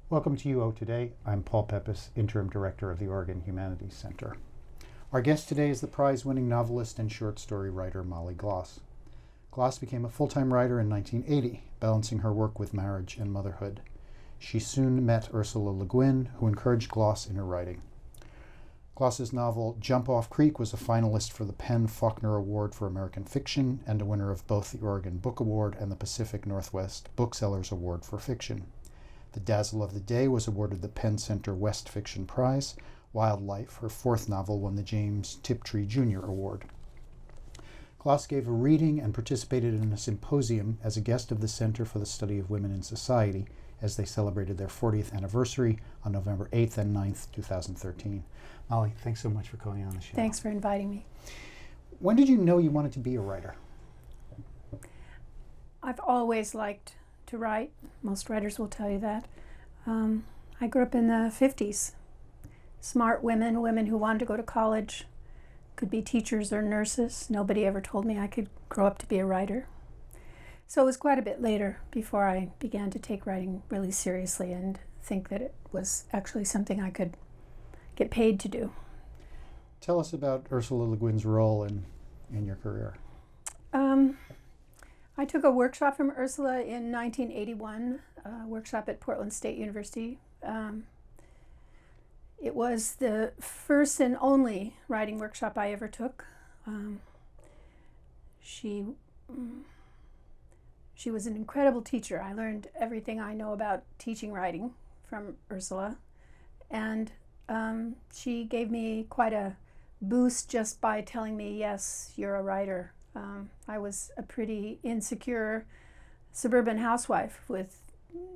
Welcome to UO Today. I'm Paul Pepis, Interim Director of the Oregon Humanities Center. Our guest today is the prize-winning novelist and short story writer Molly Gloss. Gloss became a full-time writer in 1980, balancing her work with marriage and motherhood. She soon met Ursula Le Guin, who encouraged Gloss in her writing. Gloss's novel Jump Off Creek was a finalist for the PEN/Faulkner Award for American Fiction and a winner of both the Oregon Book Award and the Pacific Northwest Booksellers Award for Fiction. The Dazzle of the Day was awarded the Penn Center West Fiction Prize. Wildlife, her fourth novel, won the James Tiptree Jr. Award. Gloss gave a reading and participated in a symposium as a guest of the Center for the Study of Women in Society as they celebrated their 40th anniversary on November 8th and 9th, 2013. Molly, thanks so much for coming on the show. Thanks for inviting me. When did you know you wanted to be a writer? I've always liked to write. Most writers will tell you that. I grew up in the 50s. Smart women who wanted to go to college, could be teachers or nurses. Nobody ever told me I could grow up to be a writer. So it was quite a bit later before I began to take writing really seriously and think that it was actually something I could get paid to do. Tell us about Ursula Le Guin's role in your career. I took a workshop from Ursula in 1981, a workshop at Portland State University. It was the first and only writing workshop I ever took. She was an incredible teacher. I learned everything I know about teaching writing from Ursula. And she gave me quite a boost just by telling me, yes, you're a writer. I was a pretty insecure suburban housewife with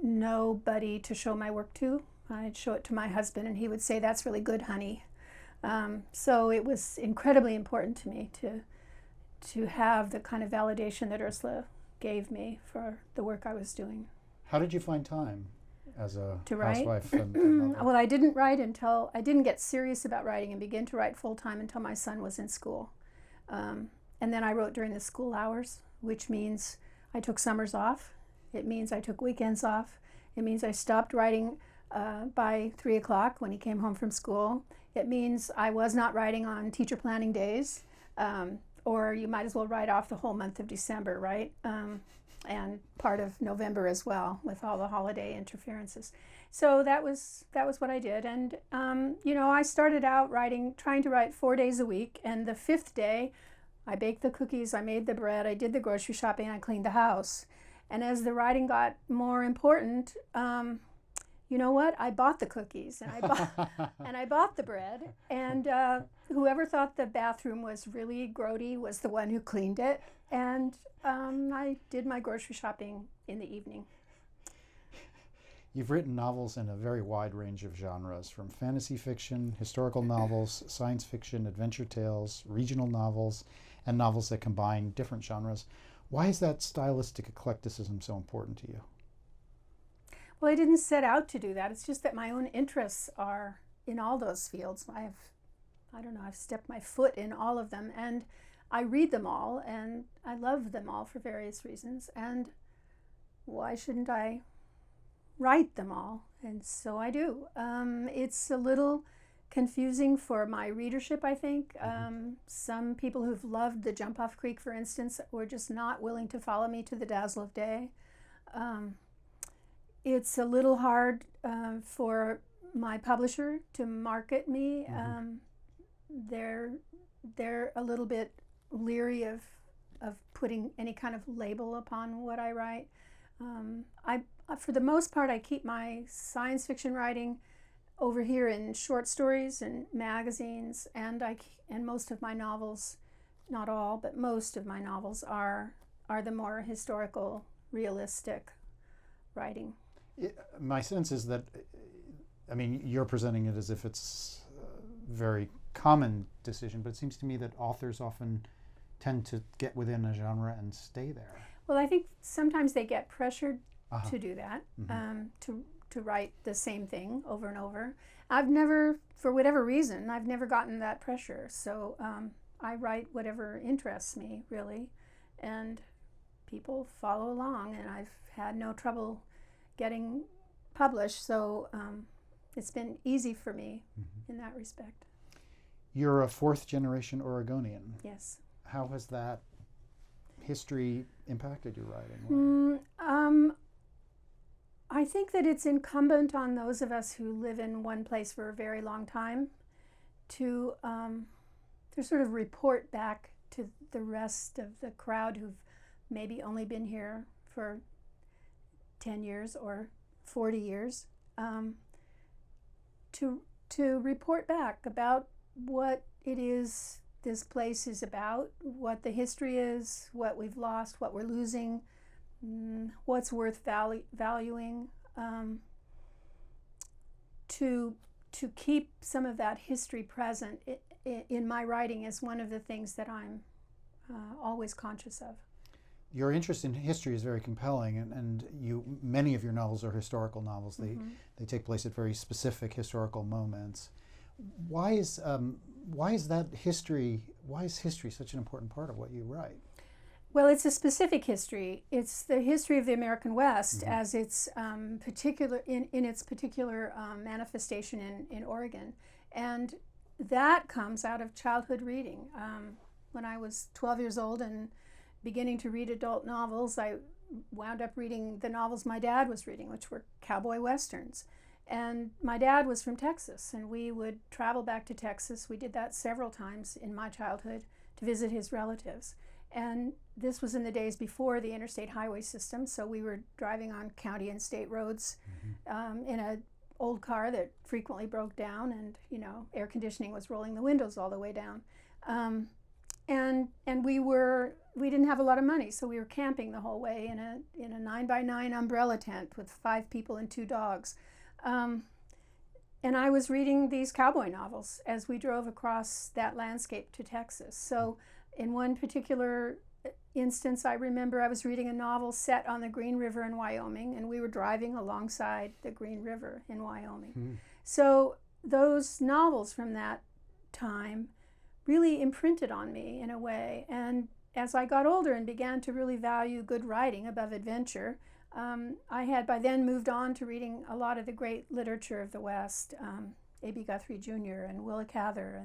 nobody to show my work to. I'd show it to my husband and he would say, "That's really good, honey." So it was incredibly important to me to have the kind of validation that Ursula gave me for the work I was doing. How did you find time as a to write? housewife? And Well, I didn't get serious about writing and begin to write full-time until my son was in school. And then I wrote during the school hours, which means I took summers off. It means I took weekends off. It means I stopped writing by 3 o'clock when he came home from school. It means I was not writing on teacher planning days, or you might as well write off the whole month of December, right? And part of November as well, with all the holiday interferences. So that was what I did. And I started out trying to write 4 days a week, and the fifth day, I baked the cookies, I made the bread, I did the grocery shopping, I cleaned the house. And as the writing got more important, you know what? I bought the cookies and I bought the bread. And whoever thought the bathroom was really grody was the one who cleaned it. And I did my grocery shopping in the evening. You've written novels in a very wide range of genres, from fantasy fiction, historical novels, science fiction, adventure tales, regional novels, and novels that combine different genres. Why is that stylistic eclecticism so important to you? Well, I didn't set out to do that. It's just that my own interests are in all those fields. I've stepped my foot in all of them, and I read them all, and I love them all for various reasons. And why shouldn't I write them all? And so I do. It's a little confusing for my readership, I think. Some people who've loved the Jump Off Creek, for instance, were just not willing to follow me to the Dazzle of Day. It's a little hard for my publisher to market me. They're a little bit leery of putting any kind of label upon what I write. For the most part, I keep my science fiction writing over here in short stories and magazines, and most of my novels, not all, but most of my novels are the more historical, realistic writing. My sense is that, you're presenting it as if it's a very common decision, but it seems to me that authors often tend to get within a genre and stay there. Well, I think sometimes they get pressured to do that, to write the same thing over and over. I've never, for whatever reason, I've never gotten that pressure. So I write whatever interests me, really, and people follow along, and I've had no trouble getting publish, so it's been easy for me in that respect. You're a fourth-generation Oregonian. Yes. How has that history impacted your writing? I think that it's incumbent on those of us who live in one place for a very long time to sort of report back to the rest of the crowd who've maybe only been here for 10 years or 40 years, to report back about what it is this place is about, what the history is, what we've lost, what we're losing, what's worth valuing, to keep some of that history present in my writing is one of the things that I'm always conscious of. Your interest in history is very compelling, and many of your novels are historical novels. They take place at very specific historical moments. Why is history such an important part of what you write? Well, it's a specific history. It's the history of the American West as its particular in its particular manifestation in Oregon, and that comes out of childhood reading. When I was 12 years old and beginning to read adult novels, I wound up reading the novels my dad was reading, which were cowboy westerns. And my dad was from Texas, and we would travel back to Texas. We did that several times in my childhood to visit his relatives. And this was in the days before the interstate highway system, so we were driving on county and state roads in an old car that frequently broke down, and air conditioning was rolling the windows all the way down. And we didn't have a lot of money, so we were camping the whole way in a 9x9 umbrella tent with 5 people and 2 dogs. And I was reading these cowboy novels as we drove across that landscape to Texas. So in one particular instance, I remember I was reading a novel set on the Green River in Wyoming, and we were driving alongside the Green River in Wyoming. So those novels from that time really imprinted on me in a way. And as I got older and began to really value good writing above adventure, I had by then moved on to reading a lot of the great literature of the West, A.B. Guthrie Jr. and Willa Cather,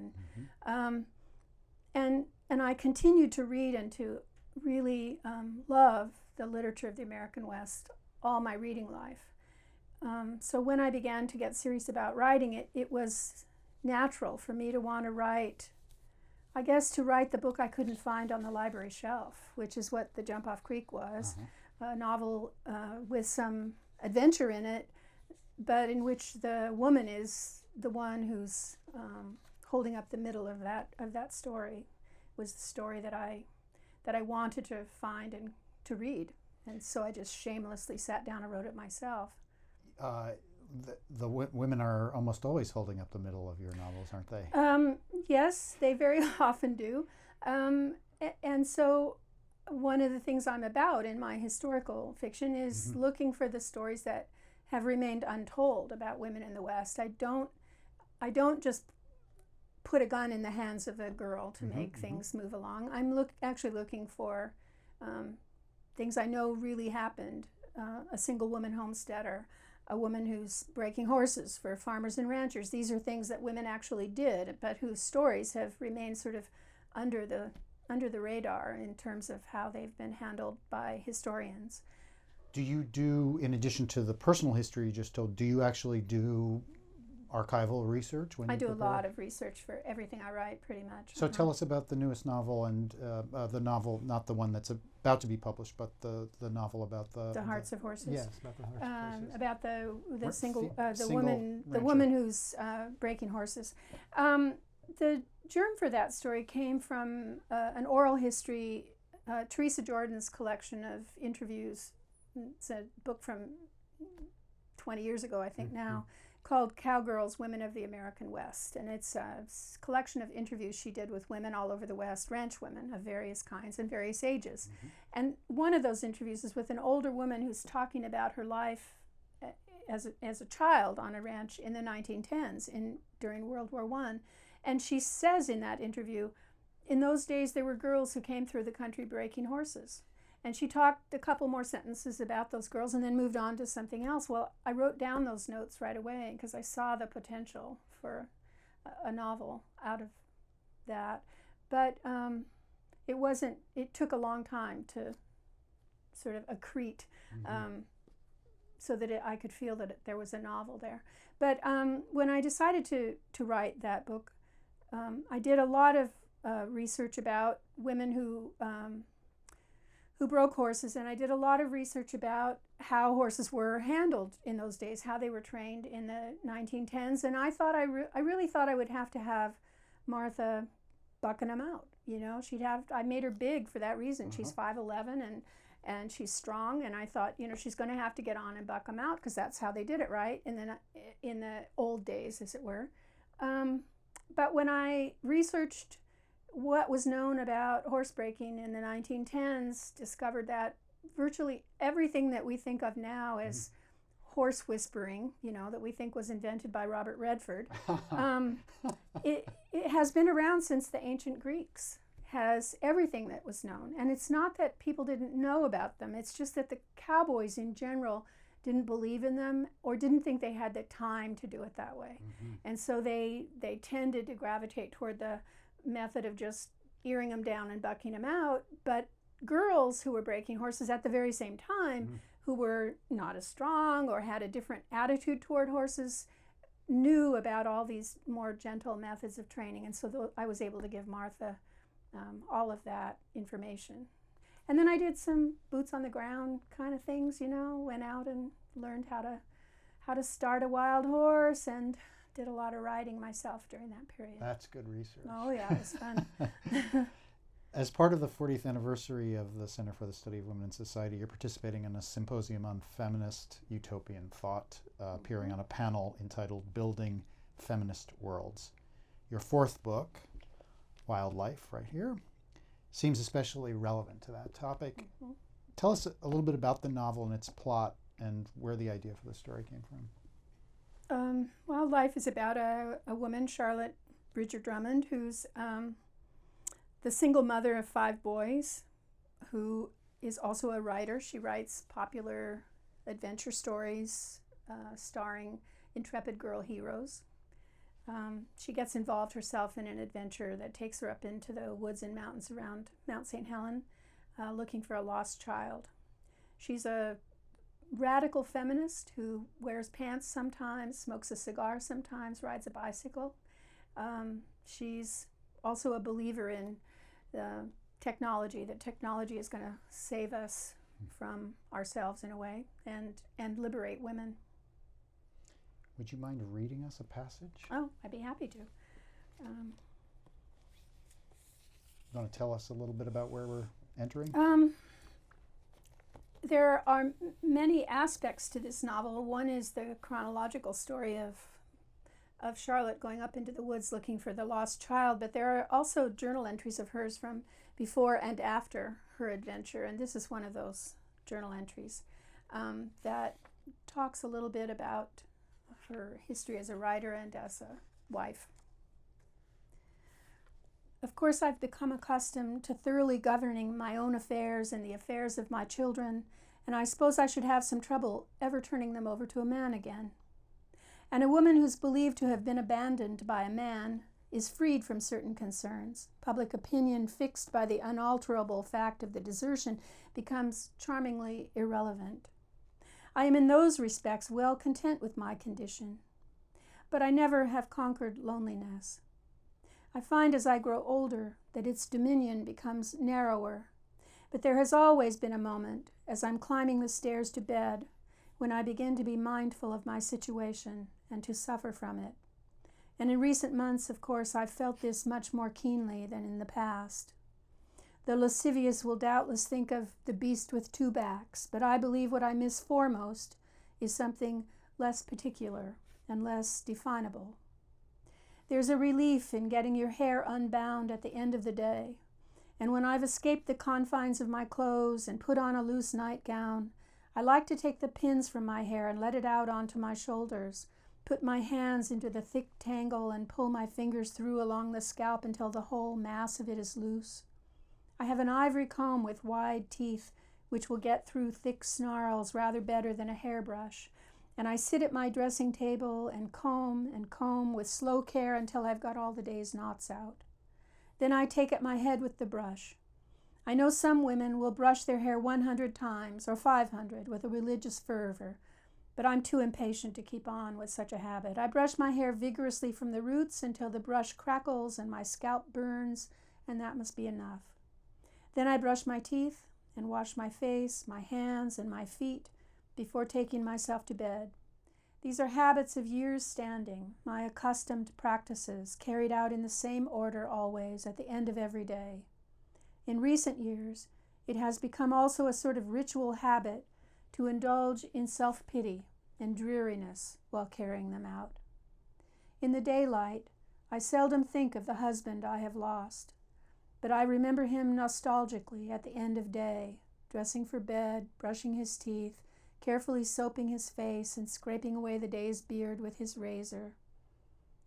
and I continued to read and to really love the literature of the American West all my reading life. So when I began to get serious about writing, it was natural for me to want to write, I guess, to write the book I couldn't find on the library shelf, which is what The Jump Off Creek was. A novel with some adventure in it, but in which the woman is the one who's holding up the middle of that story. Was the story that I wanted to find and to read, and so I just shamelessly sat down and wrote it myself. The women are almost always holding up the middle of your novels, aren't they? Yes, they very often do, and so one of the things I'm about in my historical fiction is looking for the stories that have remained untold about women in the West. I don't just put a gun in the hands of a girl to make things move along. I'm actually looking for things I know really happened. A single woman homesteader, a woman who's breaking horses for farmers and ranchers. These are things that women actually did, but whose stories have remained sort of under the radar in terms of how they've been handled by historians. Do you do, in addition to the personal history you just told, do you actually do archival research? I do a lot of research for everything I write, pretty much. So tell us about the newest novel, and the novel, not the one that's about to be published, but the novel about the Hearts of Horses. Yes, about the Hearts of Horses. About the single woman who's breaking horses. The germ for that story came from an oral history, Teresa Jordan's collection of interviews. It's a book from 20 years ago, I think now, called Cowgirls, Women of the American West. And it's a collection of interviews she did with women all over the West, ranch women of various kinds and various ages. And one of those interviews is with an older woman who's talking about her life as a child on a ranch in the 1910s during World War I. And she says in that interview, in those days there were girls who came through the country breaking horses. And she talked a couple more sentences about those girls and then moved on to something else. Well, I wrote down those notes right away because I saw the potential for a novel out of that. But it took a long time to sort of accrete so that I could feel that there was a novel there. But when I decided to write that book, I did a lot of research about women who broke horses, and I did a lot of research about how horses were handled in those days, how they were trained in the 1910s, and I thought I really thought I would have to have Martha bucking them out. You know, I made her big for that reason. She's 5'11" and she's strong, and I thought, you know, she's going to have to get on and buck them out because that's how they did it, right? And then in the old days, as it were. But when I researched what was known about horse breaking in the 1910s, discovered that virtually everything that we think of now as horse whispering, you know, that we think was invented by Robert Redford, it has been around since the ancient Greeks, has everything that was known. And it's not that people didn't know about them, it's just that the cowboys in general didn't believe in them or didn't think they had the time to do it that way. And so they tended to gravitate toward the method of just earing them down and bucking them out. But girls who were breaking horses at the very same time, who were not as strong or had a different attitude toward horses, knew about all these more gentle methods of training. And so I was able to give Martha all of that information. And then I did some boots on the ground kind of things, you know, went out and learned how to start a wild horse and did a lot of riding myself during that period. That's good research. Oh yeah, it was fun. As part of the 40th anniversary of the Center for the Study of Women in Society, you're participating in a symposium on feminist utopian thought, appearing on a panel entitled Building Feminist Worlds. Your fourth book, Wildlife, right here, seems especially relevant to that topic. Tell us a little bit about the novel and its plot and where the idea for the story came from. Wildlife is about a woman, Charlotte Bridger Drummond, who's the single mother of 5 boys, who is also a writer. She writes popular adventure stories starring intrepid girl heroes. She gets involved herself in an adventure that takes her up into the woods and mountains around Mount St. Helens, looking for a lost child. She's a radical feminist who wears pants sometimes, smokes a cigar sometimes, rides a bicycle. She's also a believer in technology, that technology is going to save us from ourselves in a way and liberate women. Would you mind reading us a passage? Oh, I'd be happy to. You want to tell us a little bit about where we're entering? There are many aspects to this novel. One is the chronological story of Charlotte going up into the woods looking for the lost child, but there are also journal entries of hers from before and after her adventure, and this is one of those journal entries that talks a little bit about her history as a writer and as a wife. Of course, I've become accustomed to thoroughly governing my own affairs and the affairs of my children, and I suppose I should have some trouble ever turning them over to a man again. And a woman who's believed to have been abandoned by a man is freed from certain concerns. Public opinion, fixed by the unalterable fact of the desertion, becomes charmingly irrelevant. I am in those respects well content with my condition, but I never have conquered loneliness. I find as I grow older that its dominion becomes narrower, but there has always been a moment, as I'm climbing the stairs to bed, when I begin to be mindful of my situation and to suffer from it. And in recent months, of course, I've felt this much more keenly than in the past. The lascivious will doubtless think of the beast with 2 backs, but I believe what I miss foremost is something less particular and less definable. There's a relief in getting your hair unbound at the end of the day, and when I've escaped the confines of my clothes and put on a loose nightgown, I like to take the pins from my hair and let it out onto my shoulders, put my hands into the thick tangle and pull my fingers through along the scalp until the whole mass of it is loose. I have an ivory comb with wide teeth which will get through thick snarls rather better than a hairbrush. And I sit at my dressing table and comb with slow care until I've got all the day's knots out. Then I take at my head with the brush. I know some women will brush their hair 100 times or 500 with a religious fervor, but I'm too impatient to keep on with such a habit. I brush my hair vigorously from the roots until the brush crackles and my scalp burns, and that must be enough. Then I brush my teeth and wash my face, my hands, and my feet before taking myself to bed. These are habits of years standing, my accustomed practices, carried out in the same order always at the end of every day. In recent years, it has become also a sort of ritual habit to indulge in self-pity and dreariness while carrying them out. In the daylight, I seldom think of the husband I have lost, but I remember him nostalgically at the end of day, dressing for bed, brushing his teeth, carefully soaping his face and scraping away the day's beard with his razor.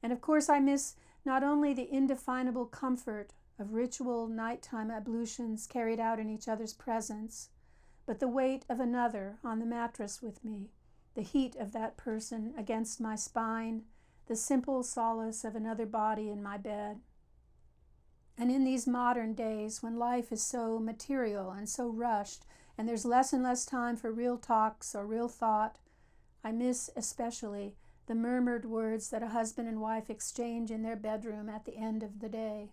And of course I miss not only the indefinable comfort of ritual nighttime ablutions carried out in each other's presence, but the weight of another on the mattress with me, the heat of that person against my spine, the simple solace of another body in my bed. And in these modern days, when life is so material and so rushed, and there's less and less time for real talks or real thought, I miss especially the murmured words that a husband and wife exchange in their bedroom at the end of the day.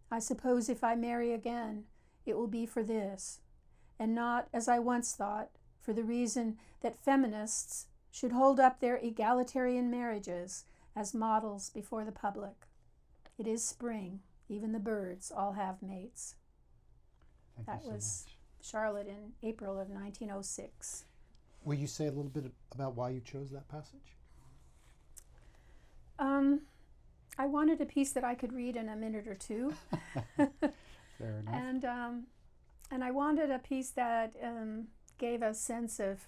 I suppose if I marry again, it will be for this, and not, as I once thought, for the reason that feminists should hold up their egalitarian marriages as models before the public. It is spring. Even the birds all have mates. Thank you so was much. Charlotte in April of 1906. Will you say a little bit about why you chose that passage? I wanted a piece that I could read in a minute or two. Fair enough. And I wanted a piece that gave a sense of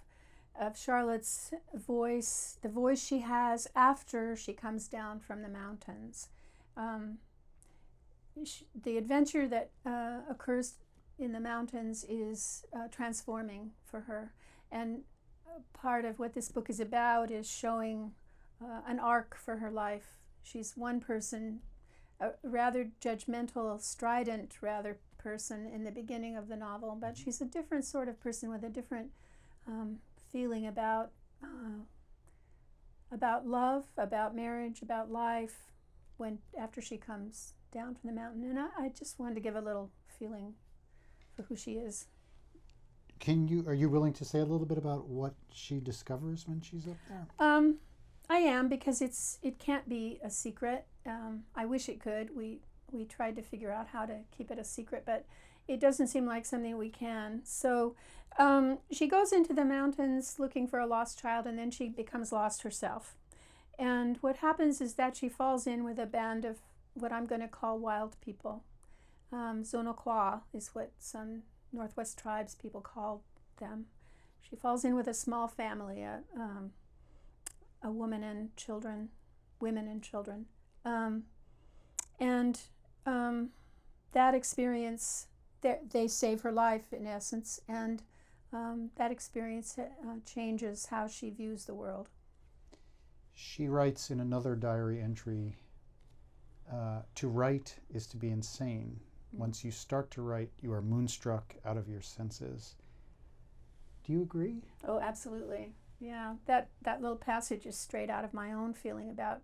Charlotte's voice, the voice she has after she comes down from the mountains. The adventure that occurs in the mountains is transforming for her. And part of what this book is about is showing an arc for her life. She's one person, a rather judgmental, strident person in the beginning of the novel, but she's a different sort of person with a different feeling about love, about marriage, about life, after she comes down from the mountain. And I just wanted to give a little feeling for who she is. Are you willing to say a little bit about what she discovers when she's up there? I am, because it can't be a secret. I wish it could. We tried to figure out how to keep it a secret, but it doesn't seem like something we can. So she goes into the mountains looking for a lost child, and then she becomes lost herself. And what happens is that she falls in with a band of what I'm going to call wild people. Zonokwa is what some Northwest tribes people call them. She falls in with a small family, a woman and children, women and children. That experience, they save her life in essence, and that experience changes how she views the world. She writes in another diary entry, to write is to be insane. Once you start to write, you are moonstruck out of your senses. Do you agree? Oh, absolutely. Yeah, that little passage is straight out of my own feeling about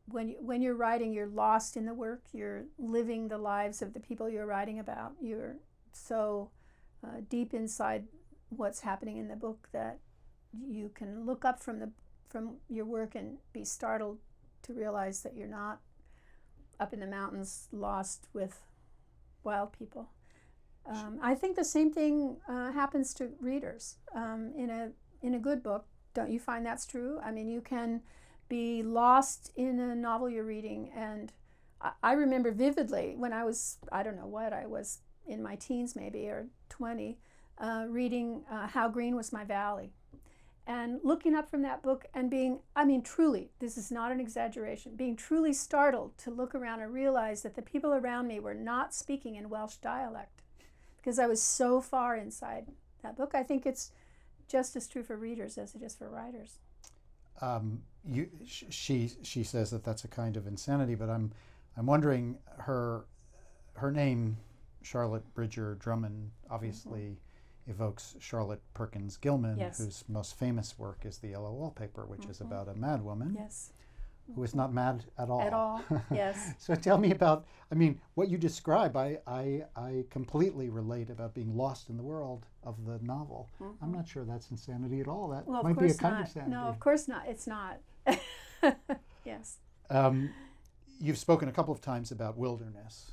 when you're writing, you're lost in the work. You're living the lives of the people you're writing about. You're so deep inside what's happening in the book that you can look up from your work and be startled to realize that you're not up in the mountains lost with wild people. I think the same thing happens to readers. In a good book, don't you find that's true? I mean, you can be lost in a novel you're reading, and I remember vividly when I was, I was in my teens maybe, or 20, reading How Green Was My Valley. And looking up from that book and being, truly, this is not an exaggeration, being truly startled to look around and realize that the people around me were not speaking in Welsh dialect. because I was so far inside that book. I think it's just as true for readers as it is for writers. She says that that's a kind of insanity, but I'm wondering, her name, Charlotte Bridger Drummond, obviously evokes Charlotte Perkins Gilman, Yes. whose most famous work is The Yellow Wallpaper, which is about a mad woman Yes. who is not mad at all. At all, yes. So tell me about, I mean, what you describe, I completely relate about being lost in the world of the novel. I'm not sure that's insanity at all. That Well, might of be a course kind not. of sanity. No, of course not. It's not. Yes. You've spoken a couple of times about wilderness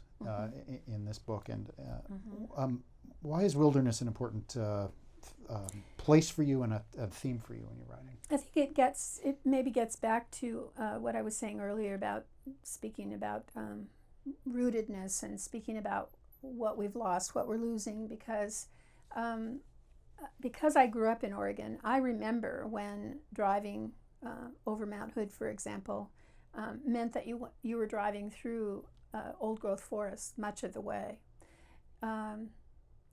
in this book, and why is wilderness an important place for you and a theme for you when you're writing? I think it maybe gets back to what I was saying earlier about speaking about rootedness and speaking about what we've lost, what we're losing, because I grew up in Oregon. I remember when driving over Mount Hood, for example, meant that you were driving through old growth forest much of the way.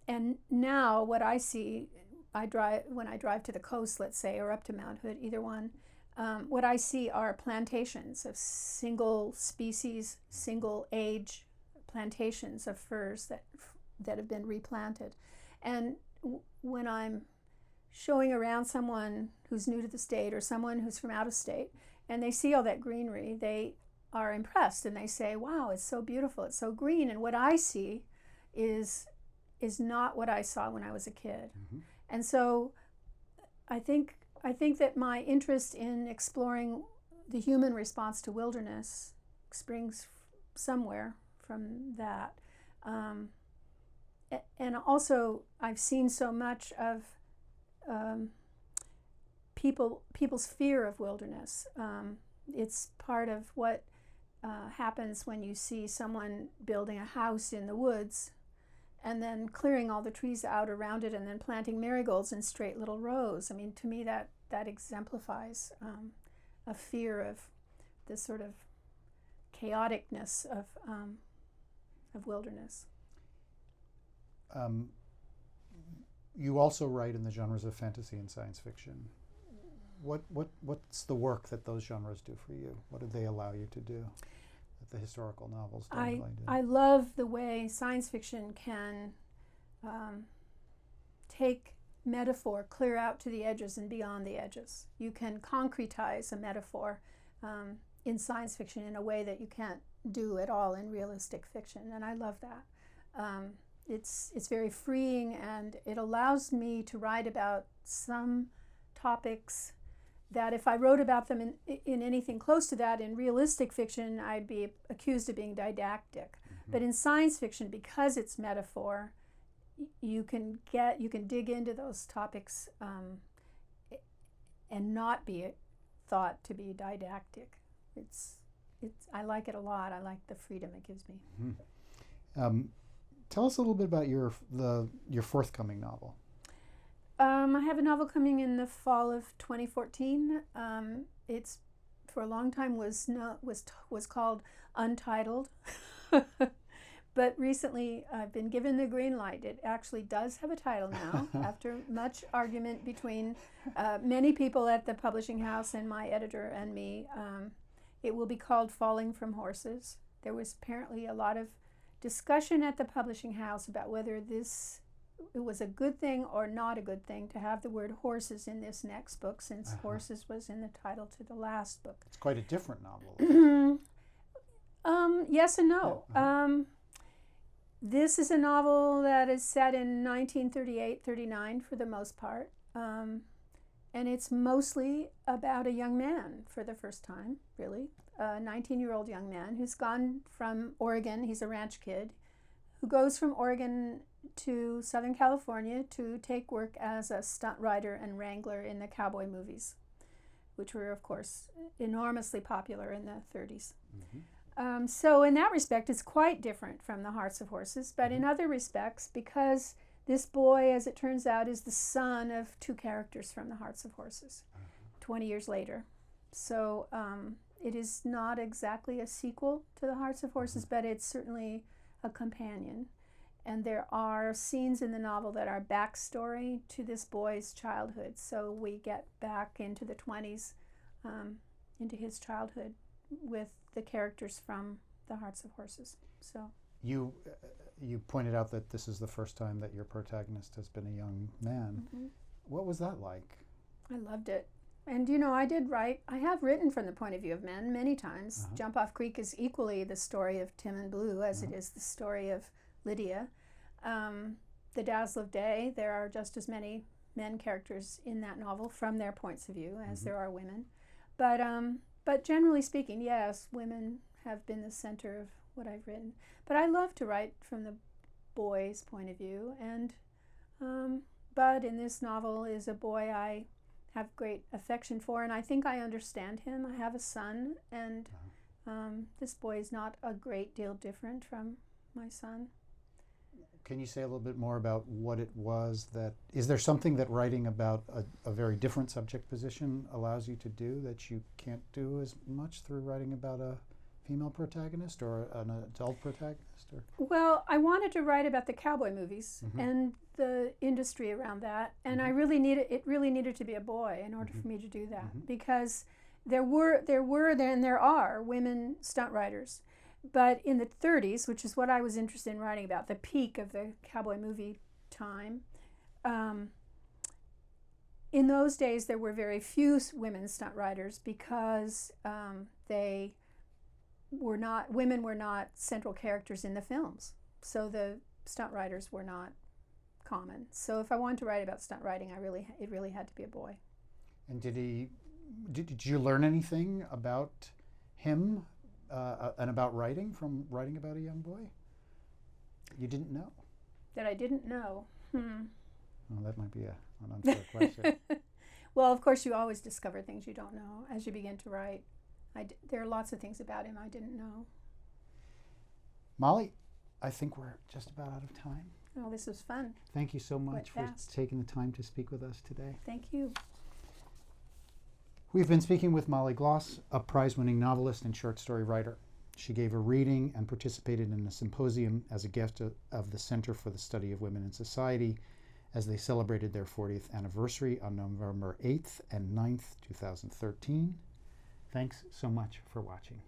And now what I see, when I drive to the coast, let's say, or up to Mount Hood, either one, what I see are plantations of single species, single age plantations of firs that have been replanted. And when I'm showing around someone who's new to the state or someone who's from out of state, and they see all that greenery, they are impressed and they say, wow, it's so beautiful, it's so green. And what I see is not what I saw when I was a kid. And so I think that my interest in exploring the human response to wilderness springs somewhere from that. And also I've seen so much of people's fear of wilderness. It's part of what happens when you see someone building a house in the woods and then clearing all the trees out around it and then planting marigolds in straight little rows. I mean, to me that exemplifies a fear of this sort of chaoticness of wilderness. You also write in the genres of fantasy and science fiction. What's the work that those genres do for you? What do they allow you to do that the historical novels don't really do? I love the way science fiction can take metaphor clear out to the edges and beyond the edges. You can concretize a metaphor in science fiction in a way that you can't do at all in realistic fiction, and I love that. It's very freeing, and it allows me to write about some topics that if I wrote about them in anything close to that in realistic fiction, I'd be accused of being didactic. But in science fiction, because it's metaphor, you can dig into those topics and not be thought to be didactic. I like it a lot. I like the freedom it gives me. Tell us a little bit about your forthcoming novel. I have a novel coming in the fall of 2014. It's for a long time was called Untitled, but recently I've been given the green light. It actually does have a title now, after much argument between many people at the publishing house and my editor and me. It will be called Falling from Horses. There was apparently a lot of discussion at the publishing house about whether it was a good thing or not a good thing to have the word horses in this next book, since horses was in the title to the last book. It's quite a different novel. Yes and no. This is a novel that is set in 1938-39 for the most part, and it's mostly about a young man for the first time, really, a 19-year-old young man who's gone from Oregon. He's a ranch kid who goes from Oregon to Southern California to take work as a stunt rider and wrangler in the cowboy movies, which were, of course, enormously popular in the 30s. So in that respect, it's quite different from The Hearts of Horses, but in other respects, because this boy, as it turns out, is the son of two characters from The Hearts of Horses, 20 years later. So it is not exactly a sequel to The Hearts of Horses, but it's certainly a companion. And there are scenes in the novel that are backstory to this boy's childhood. So we get back into the 20s, into his childhood with the characters from The Hearts of Horses. So you pointed out that this is the first time that your protagonist has been a young man. Mm-hmm. What was that like? I loved it. And I have written from the point of view of men many times. Jump Off Creek is equally the story of Tim and Blue as it is the story of Lydia. The Dazzle of Day, there are just as many men characters in that novel from their points of view as there are women. But generally speaking, yes, women have been the center of what I've written. But I love to write from the boy's point of view. And Bud in this novel is a boy I have great affection for, and I think I understand him. I have a son, and this boy is not a great deal different from my son. Can you say a little bit more about what it was that, is there something that writing about a very different subject position allows you to do that you can't do as much through writing about a female protagonist or an adult protagonist? Or? Well, I wanted to write about the cowboy movies and the industry around that, and it really needed to be a boy in order for me to do that, because there are women stunt writers. But in the 30s, which is what I was interested in writing about, the peak of the cowboy movie time, in those days there were very few women stunt writers because women were not central characters in the films. So the stunt writers were not common. So if I wanted to write about stunt writing, it really had to be a boy. And did you learn anything about him and about writing from writing about a young boy you didn't know? That I didn't know? Well, that might be an unfair question. Well, of course, you always discover things you don't know as you begin to write. There are lots of things about him I didn't know. Molly, I think we're just about out of time. Oh, this was fun. Thank you so much for taking the time to speak with us today. Thank you. We've been speaking with Molly Gloss, a prize-winning novelist and short story writer. She gave a reading and participated in a symposium as a guest of the Center for the Study of Women in Society as they celebrated their 40th anniversary on November 8th and 9th, 2013. Thanks so much for watching.